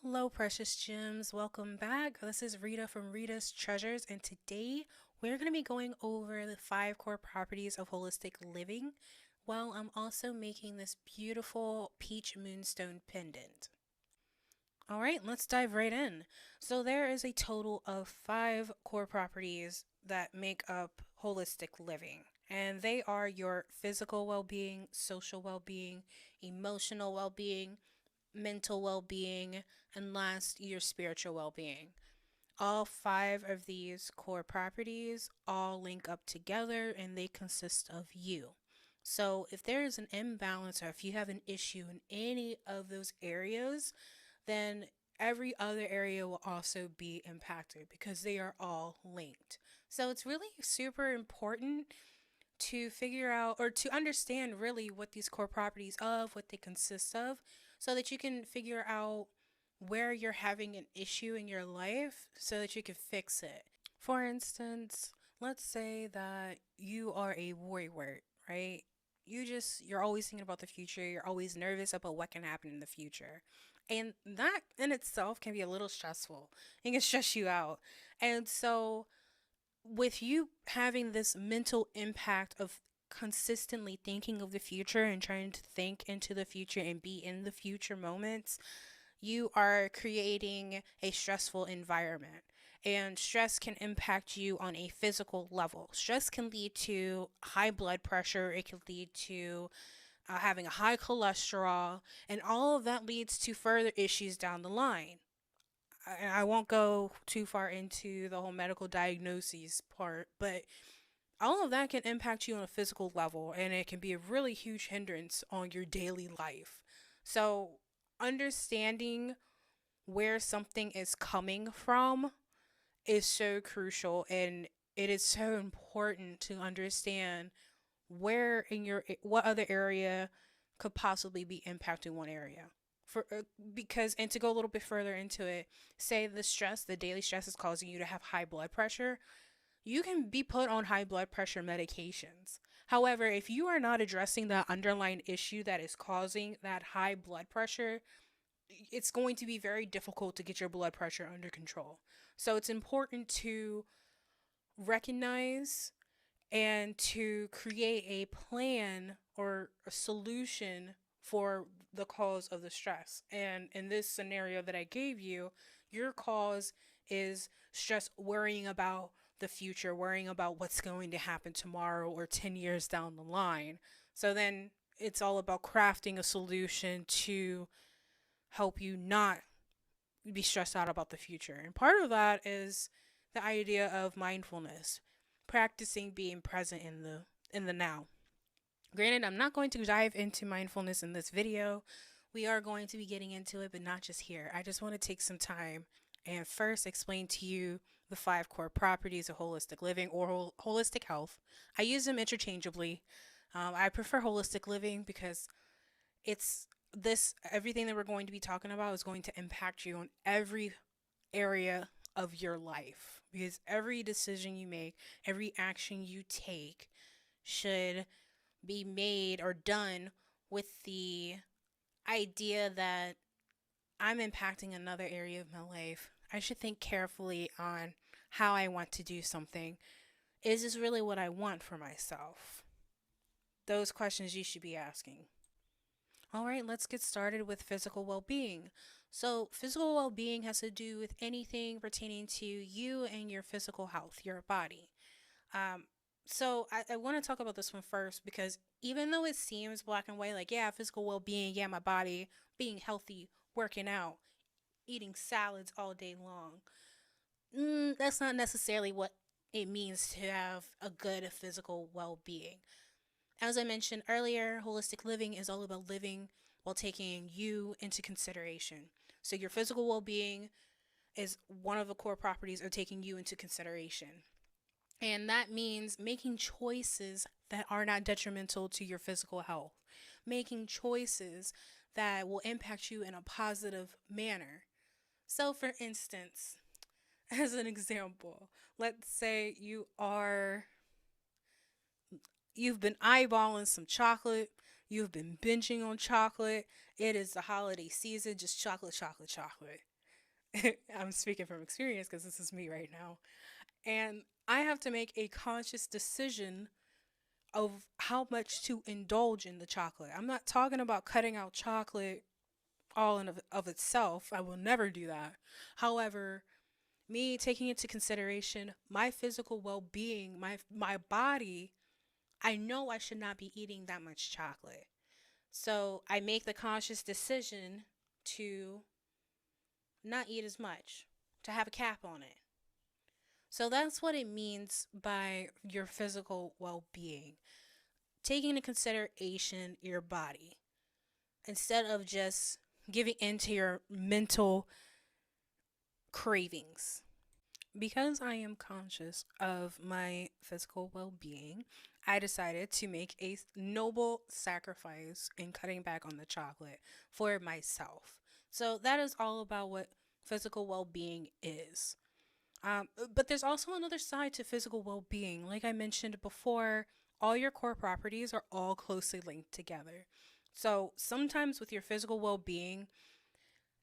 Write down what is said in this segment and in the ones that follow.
Hello, precious gems. Welcome back. This is Rita from Rita's Treasures, and today we're going to be going over the 5 core properties of holistic living. While I'm also making this beautiful peach moonstone pendant. All right, let's dive right in. So, there is a total of 5 core properties that make up holistic living, and they are your physical well being, social well being, emotional well being, mental well being, and last, your spiritual well being. All 5 of these core properties all link up together and they consist of you. So, if there is an imbalance or if you have an issue in any of those areas, then every other area will also be impacted because they are all linked. So, it's really super important to figure out or to understand really what these core properties of what they consist of so that you can figure out where you're having an issue in your life so that you can fix it. For instance, let's say that you are a worrywart, right? You're always thinking about the future, you're always nervous about what can happen in the future, and that in itself can be a little stressful. It can stress you out. And so with you having this mental impact of consistently thinking of the future and trying to think into the future and be in the future moments, you are creating a stressful environment. And stress can impact you on a physical level. Stress can lead to high blood pressure, it can lead to having a high cholesterol, and all of that leads to further issues down the line. I won't go too far into the whole medical diagnoses part, but all of that can impact you on a physical level and it can be a really huge hindrance on your daily life. So, understanding where something is coming from is so crucial, and it is so important to understand where in your what other area could possibly be impacting one area for because and to go a little bit further into it, say the daily stress is causing you to have high blood pressure. You can be put on high blood pressure medications. However, if you are not addressing the underlying issue that is causing that high blood pressure, it's going to be very difficult to get your blood pressure under control. So it's important to recognize and to create a plan or a solution for the cause of the stress. And in this scenario that I gave you, your cause is stress worrying about the future, worrying about what's going to happen tomorrow or 10 years down the line. So then it's all about crafting a solution to help you not be stressed out about the future. And part of that is the idea of mindfulness, practicing being present in the now. Granted, I'm not going to dive into mindfulness in this video. We are going to be getting into it, but not just here. I just want to take some time and first explain to you the 5 core properties of holistic living or holistic health. I use them interchangeably. I prefer holistic living because it's this everything that we're going to be talking about is going to impact you on every area of your life because every decision you make, every action you take should be made or done with the idea that I'm impacting another area of my life. I should think carefully on how I want to do something. Is this really what I want for myself? Those questions you should be asking. All right, let's get started with physical well being. So, physical well being has to do with anything pertaining to you and your physical health, your body. Um, so I want to talk about this one first because even though it seems black and white, like, yeah, physical well being, yeah, my body being healthy, working out, eating salads all day long, that's not necessarily what it means to have a good physical well being. As I mentioned earlier, holistic living is all about living while taking you into consideration. So, your physical well being is one of the core properties of taking you into consideration. And that means making choices that are not detrimental to your physical health, making choices that will impact you in a positive manner. So, for instance, as an example, let's say you've been eyeballing some chocolate. You've been binging on chocolate. It is the holiday season, just chocolate, chocolate, chocolate. I'm speaking from experience because this is me right now. And I have to make a conscious decision of how much to indulge in the chocolate. I'm not talking about cutting out chocolate all in of itself. I will never do that. However, me taking into consideration my physical well-being, my body, I know I should not be eating that much chocolate. So, I make the conscious decision to not eat as much, to have a cap on it. So that's what it means by your physical well-being. Taking into consideration your body instead of just giving into your mental cravings. Because I am conscious of my physical well being, I decided to make a noble sacrifice in cutting back on the chocolate for myself. So, that is all about what physical well being is. But there's also another side to physical well being. Like I mentioned before, all your core properties are all closely linked together. So, sometimes with your physical well being,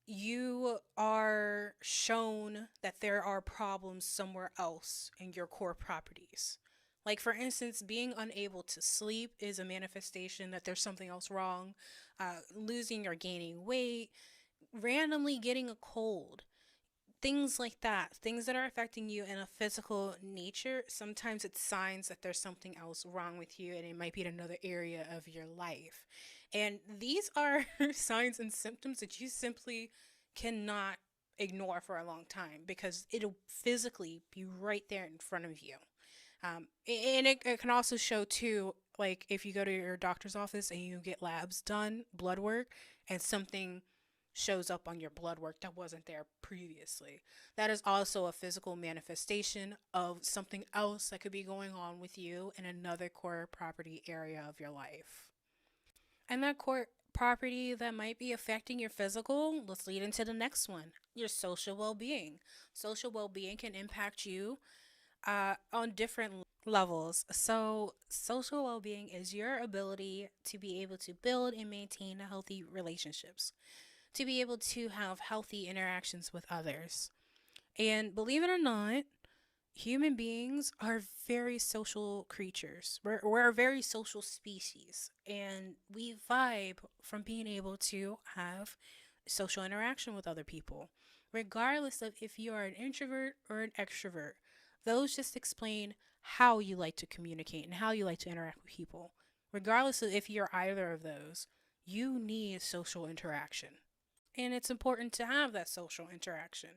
you are shown that there are problems somewhere else in your core properties. Like, for instance, being unable to sleep is a manifestation that there's something else wrong. Losing or gaining weight, randomly getting a cold, things like that, things that are affecting you in a physical nature. Sometimes it's signs that there's something else wrong with you and it might be in another area of your life. And these are signs and symptoms that you simply cannot ignore for a long time because it'll physically be right there in front of you. And it can also show too, like if you go to your doctor's office and you get labs done, blood work, and something shows up on your blood work that wasn't there previously. That is also a physical manifestation of something else that could be going on with you in another core property area of your life. And that core property that might be affecting your physical, let's lead into the next one, your social well being. Social well being can impact you on different levels. So, social well being is your ability to be able to build and maintain healthy relationships, to be able to have healthy interactions with others. And believe it or not, human beings are very social creatures. We're a very social species, and we vibe from being able to have social interaction with other people, regardless of if you are an introvert or an extrovert. Those just explain how you like to communicate and how you like to interact with people. Regardless of if you're either of those, you need social interaction. And it's important to have that social interaction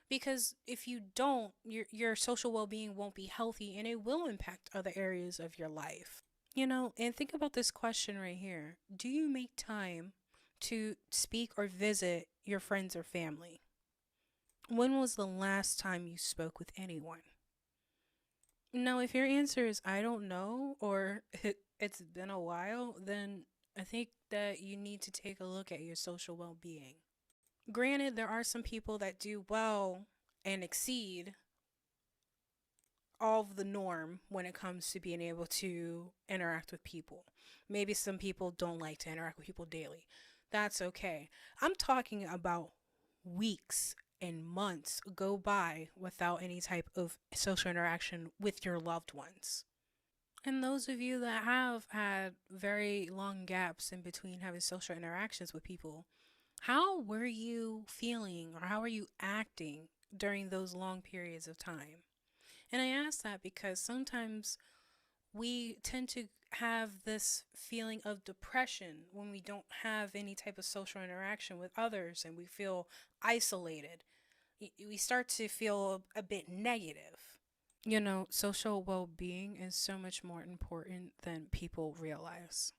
because if you don't, your social well-being won't be healthy and it will impact other areas of your life. And think about this question right here. Do you make time to speak or visit your friends or family? When was the last time you spoke with anyone? Now, if your answer is I don't know or it's been a while, then I think that you need to take a look at your social well-being. Granted, there are some people that do well and exceed all of the norm when it comes to being able to interact with people. Maybe some people don't like to interact with people daily. That's okay. I'm talking about weeks and months go by without any type of social interaction with your loved ones. And those of you that have had very long gaps in between having social interactions with people, how were you feeling or how are you acting during those long periods of time? And I ask that because sometimes we tend to have this feeling of depression when we don't have any type of social interaction with others and we feel isolated. We start to feel a bit negative. Social well being is so much more important than people realize.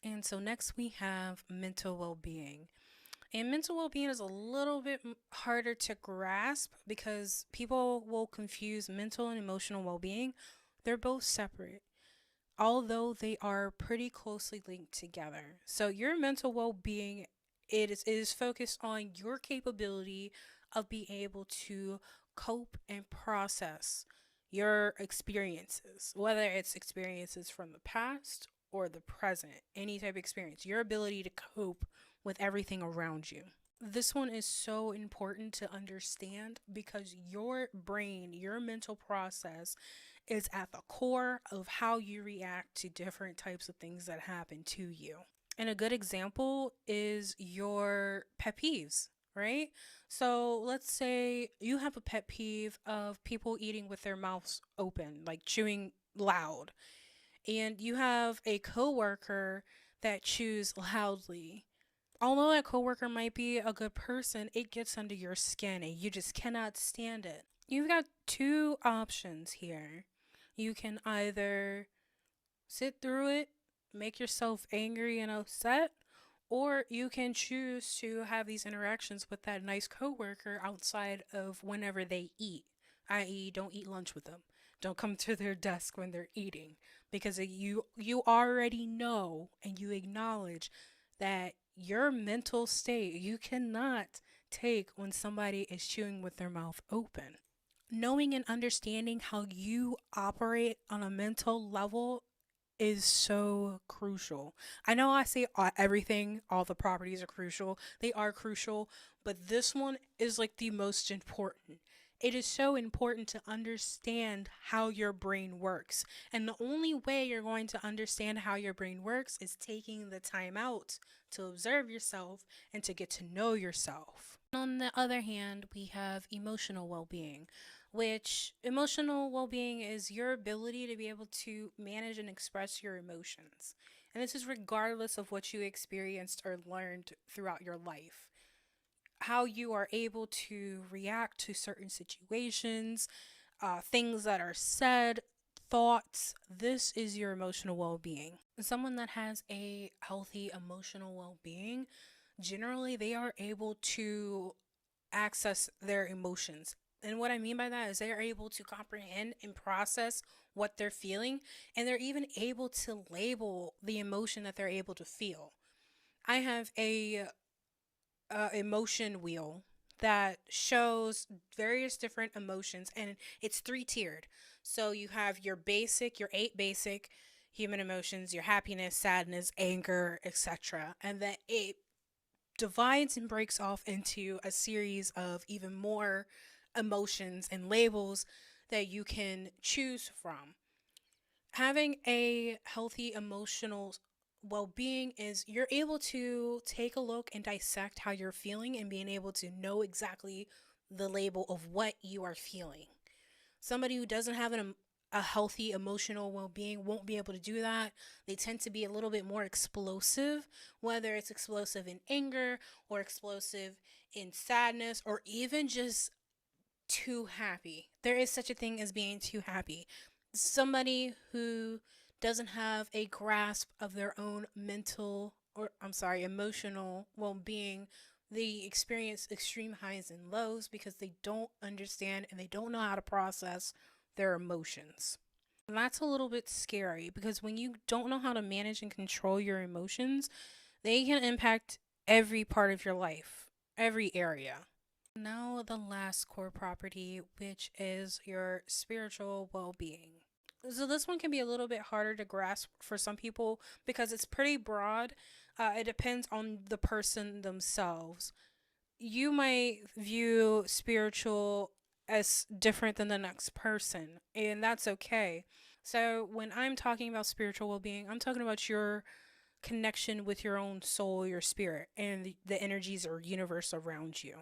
And so, next we have mental well being. And mental well being is a little bit harder to grasp because people will confuse mental and emotional well being. They're both separate, although they are pretty closely linked together. So, your mental well being. It is focused on your capability of being able to cope and process your experiences, whether it's experiences from the past or the present, any type of experience, your ability to cope with everything around you. This one is so important to understand because your brain, your mental process is at the core of how you react to different types of things that happen to you. And a good example is your pet peeves, right? So let's say you have a pet peeve of people eating with their mouths open, like chewing loud, and you have a coworker that chews loudly. Although that coworker might be a good person, it gets under your skin and you just cannot stand it. You've got two options here. You can either sit through it, make yourself angry and upset, or you can choose to have these interactions with that nice coworker outside of whenever they eat, i.e., don't eat lunch with them. Don't come to their desk when they're eating because you already know and you acknowledge that your mental state you cannot take when somebody is chewing with their mouth open. Knowing and understanding how you operate on a mental level is so crucial. I know I say everything, all the properties are crucial. They are crucial, but this one is like the most important. It is so important to understand how your brain works. And the only way you're going to understand how your brain works is taking the time out to observe yourself and to get to know yourself. On the other hand, we have emotional well being, which emotional well being is your ability to be able to manage and express your emotions. And this is regardless of what you experienced or learned throughout your life. How you are able to react to certain situations, things that are said, thoughts. This is your emotional well being. Someone that has a healthy emotional well being, generally, they are able to access their emotions. And what I mean by that is they are able to comprehend and process what they're feeling, and they're even able to label the emotion that they're able to feel. I have a emotion wheel that shows various different emotions, and it's three tiered. So you have your basic, your eight basic human emotions, your happiness, sadness, anger, etc. And then it divides and breaks off into a series of even more emotions and labels that you can choose from. Having a healthy emotional well being is you're able to take a look and dissect how you're feeling and being able to know exactly the label of what you are feeling. Somebody who doesn't have a healthy emotional well being won't be able to do that. They tend to be a little bit more explosive, whether it's explosive in anger or explosive in sadness or even just too happy. There is such a thing as being too happy. Somebody who doesn't have a grasp of their own mental or I'm sorry, emotional well-being, they experience extreme highs and lows because they don't understand and they don't know how to process their emotions. And that's a little bit scary because when you don't know how to manage and control your emotions, they can impact every part of your life, every area. Now, the last core property, which is your spiritual well being. So, this one can be a little bit harder to grasp for some people because it's pretty broad. It depends on the person themselves. You might view spiritual as different than the next person, and that's okay. So, when I'm talking about spiritual well being, I'm talking about your connection with your own soul, your spirit, and the energies or universe around you.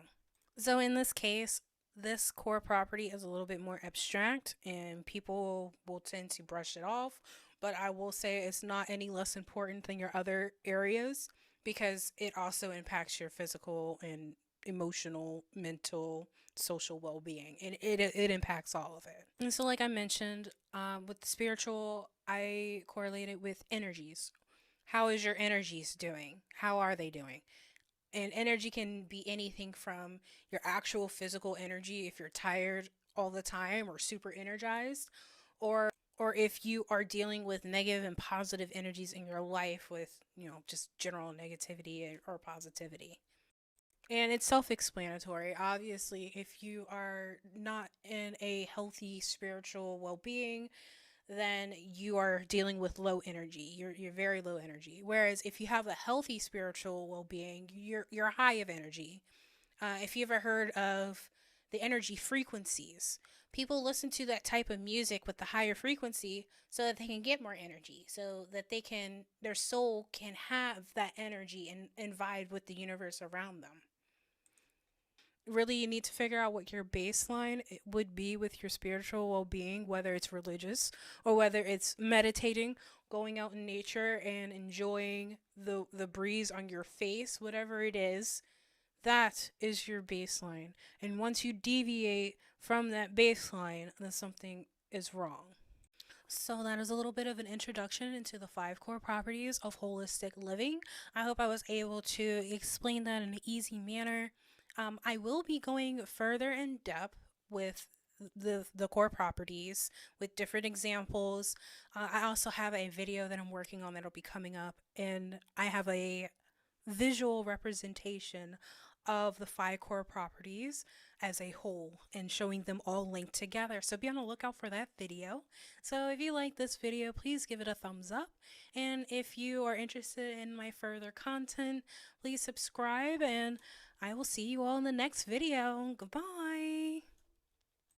So in this case, this core property is a little bit more abstract and people will tend to brush it off, but I will say it's not any less important than your other areas because it also impacts your physical and emotional, mental, social well-being, and it impacts all of it. And so like I mentioned, with the spiritual, I correlate it with energies. How is your energies doing? How are they doing? And energy can be anything from your actual physical energy if you're tired all the time or super energized, or if you are dealing with negative and positive energies in your life with, just general negativity or positivity. And it's self-explanatory. Obviously, if you are not in a healthy spiritual well-being, then you are dealing with low energy. You're very low energy. Whereas if you have a healthy spiritual well-being, you're high of energy. If you ever heard of the energy frequencies, people listen to that type of music with the higher frequency so that they can get more energy, so that their soul can have that energy and vibe with the universe around them. Really, you need to figure out what your baseline would be with your spiritual well-being, whether it's religious or whether it's meditating, going out in nature and enjoying the breeze on your face, whatever it is. That is your baseline. And once you deviate from that baseline, then something is wrong. So, that is a little bit of an introduction into the five core properties of holistic living. I hope I was able to explain that in an easy manner. I will be going further in depth with the core properties with different examples. I also have a video that I'm working on that'll be coming up, and I have a visual representation of the five core properties as a whole and showing them all linked together. So be on the lookout for that video. So if you like this video, please give it a thumbs up. And if you are interested in my further content, please subscribe, and I will see you all in the next video. Goodbye.